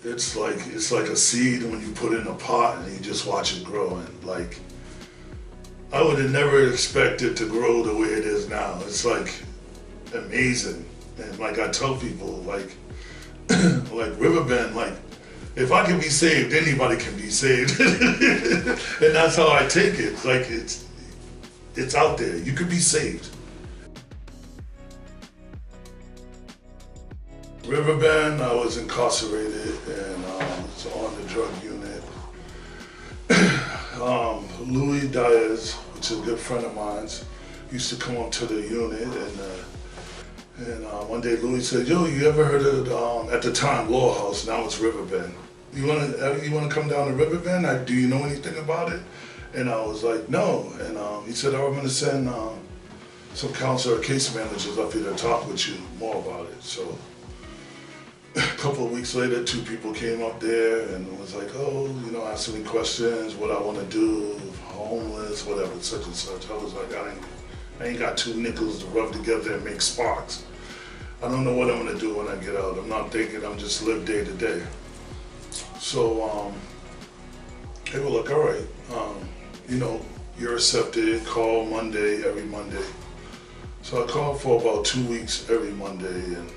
it's like a seed when you put it in a pot and you just watch it grow. And like, I would have never expected to grow the way it is now. It's like amazing. And like I tell people, like, like Riverbend, like, if I can be saved, anybody can be saved. And that's how I take it. Like, it's out there. You could be saved. Riverbend, I was incarcerated and was on the drug unit. Louis Diaz, which is a good friend of mine, used to come up to the unit, and one day Louis said, "Yo, you ever heard of at the time Lowell House? Now it's Riverbend. You wanna come down to Riverbend? Do you know anything about it?" And I was like, "No." And he said, "Oh, I'm gonna send some counselor or case managers up here to talk with you more about it." So a couple of weeks later, 2 people came up there and was like, "Oh, ask me questions, what I want to do, homeless, whatever, such and such." I was like, I ain't got 2 nickels to rub together and make sparks. I don't know what I'm gonna do when I get out. I'm not thinking, I'm just live day to day. So they were like, "All right, you're accepted, call Monday, every Monday." So I called for about 2 weeks every Monday, and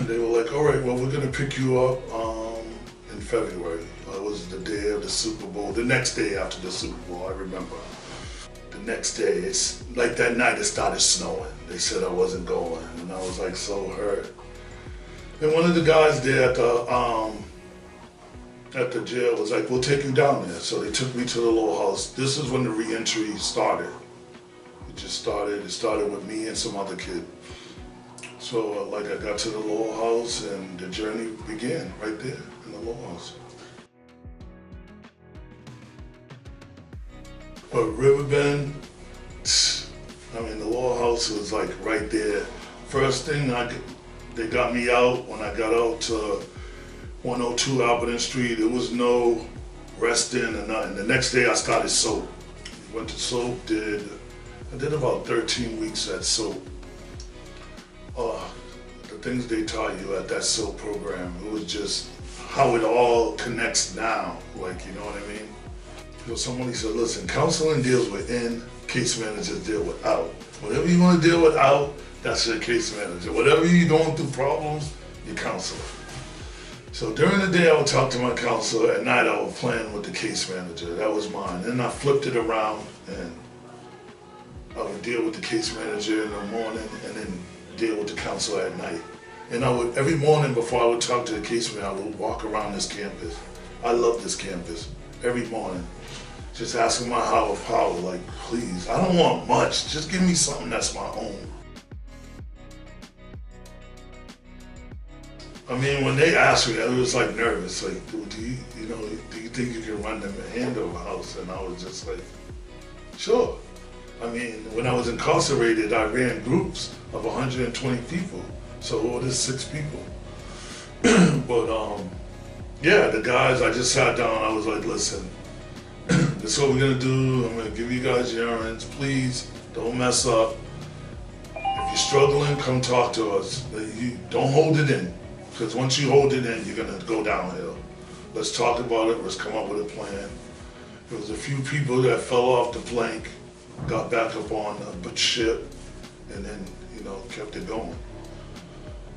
they were like, "All right, well, we're gonna pick you up in February." It was the day of the Super Bowl, the next day after the Super Bowl, I remember. The next day, it's like that night it started snowing. They said I wasn't going, and I was like so hurt. And one of the guys there at the jail was like, "We'll take you down there." So they took me to the Lowell House. This is when the re-entry started. It started with me and some other kid. So like I got to the Lowell House and the journey began right there in the Lowell House. But Riverbend, the Lowell House was like right there. First thing they got me out, when I got out to 102 Albert Street, there was no resting or nothing. The next day I started SOAP. Went to SOAP, I did about 13 weeks at SOAP. The things they taught you at that SOAP program, it was just how it all connects now, like, you know what I mean? So somebody said, "Listen, counseling deals with in, case managers deal with out. Whatever you want to deal with out, that's your case manager. Whatever you're going through problems, your counselor." So during the day I would talk to my counselor, at night I would plan with the case manager. That was mine. Then I flipped it around and I would deal with the case manager in the morning and then deal with the counselor at night. And I would, every morning before I would talk to the case manager, I would walk around this campus. I love this campus. Every morning, just asking my higher power, like, please, I don't want much, just give me something that's my own. When they asked me, I was like nervous, like, do you think you can run them and handle a house? And I was just like, sure. When I was incarcerated, I ran groups of 120 people. So what is 6 people? But yeah, the guys, I just sat down, I was like, "Listen, this is what we're gonna do. I'm gonna give you guys your errands. Please don't mess up. If you're struggling, come talk to us. You don't hold it in, because once you hold it in, you're gonna go downhill. Let's talk about it. Let's come up with a plan." There was a few people that fell off the plank, got back up on the ship, and then kept it going.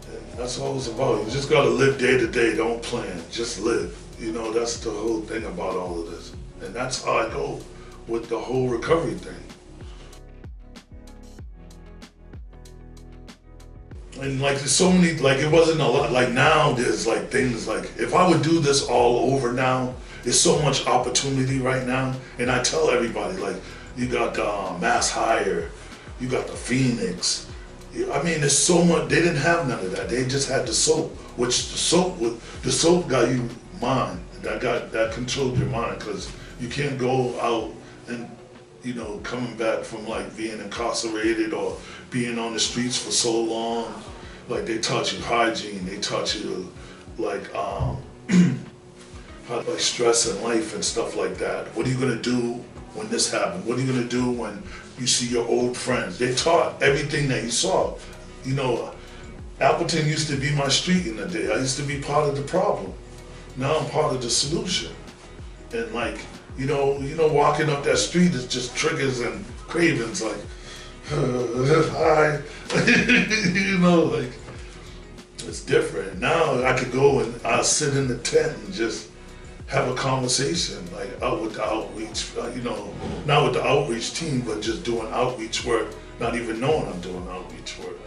And that's all it's about. You just gotta live day to day. Don't plan. Just live. That's the whole thing about all of this. And that's how I go with the whole recovery thing. And like there's so many, like it wasn't a lot, like now there's like things like, if I would do this all over now, there's so much opportunity right now. And I tell everybody, like, you got the Mass Hire, you got the Phoenix. There's so much, they didn't have none of that. They just had the SOAP, which the SOAP got you mind, that controlled your mind, because you can't go out and, coming back from like being incarcerated or being on the streets for so long. Like they taught you hygiene, they taught you like like stress in life and stuff like that. What are you gonna do when this happens? What are you gonna do when you see your old friends? They taught everything that you saw. Appleton used to be my street in the day. I used to be part of the problem. Now I'm part of the solution. And like, walking up that street is just triggers and cravings like, hi, like, it's different. Now I could go and I'll sit in the tent and just have a conversation, like out with the outreach, not with the outreach team, but just doing outreach work, not even knowing I'm doing outreach work,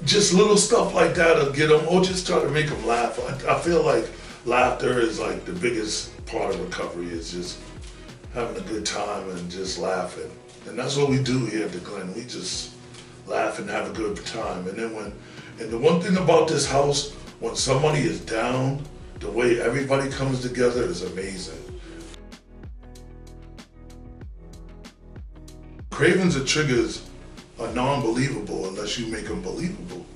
Just little stuff like that'll get them, or just try to make them laugh. I feel like laughter is like the biggest part of recovery, is just having a good time and just laughing. And that's what we do here at the Glen. We just laugh and have a good time. And the one thing about this house, when somebody is down, the way everybody comes together is amazing. Cravings and triggers are non-believable unless you make them believable.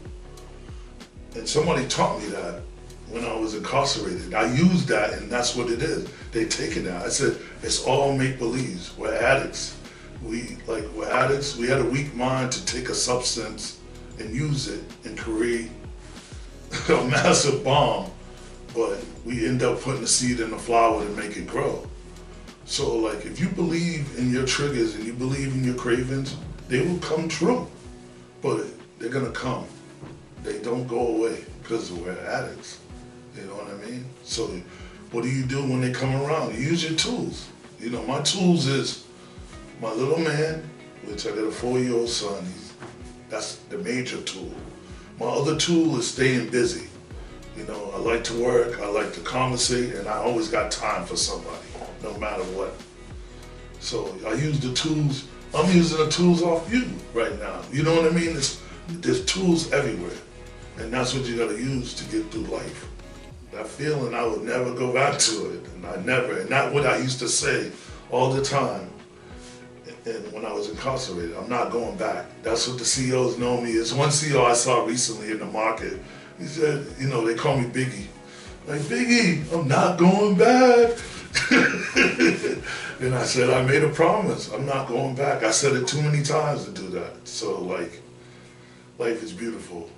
And somebody taught me that when I was incarcerated. I used that, and that's what it is. They taken that. I said, it's all make-believes. We're addicts. We're addicts. We had a weak mind to take a substance and use it and create a massive bomb, but we end up putting the seed in the flower to make it grow. So like, if you believe in your triggers and you believe in your cravings, they will come true, but they're gonna come. They don't go away because we're addicts. You know what I mean? So what do you do when they come around? You use your tools. My tools is my little man, which I got a 4-year-old son. That's the major tool. My other tool is staying busy. I like to work, I like to conversate, and I always got time for somebody, no matter what. So I use the tools. I'm using the tools off you right now. You know what I mean? There's tools everywhere. And that's what you gotta use to get through life. That feeling, I would never go back to it. And not what I used to say all the time. And when I was incarcerated, I'm not going back. That's what the CEOs know me. There's one CEO I saw recently in the market. He said, they call me Biggie. Like, Biggie, I'm not going back. And I said, I made a promise. I'm not going back. I said it too many times to do that. So like, life is beautiful.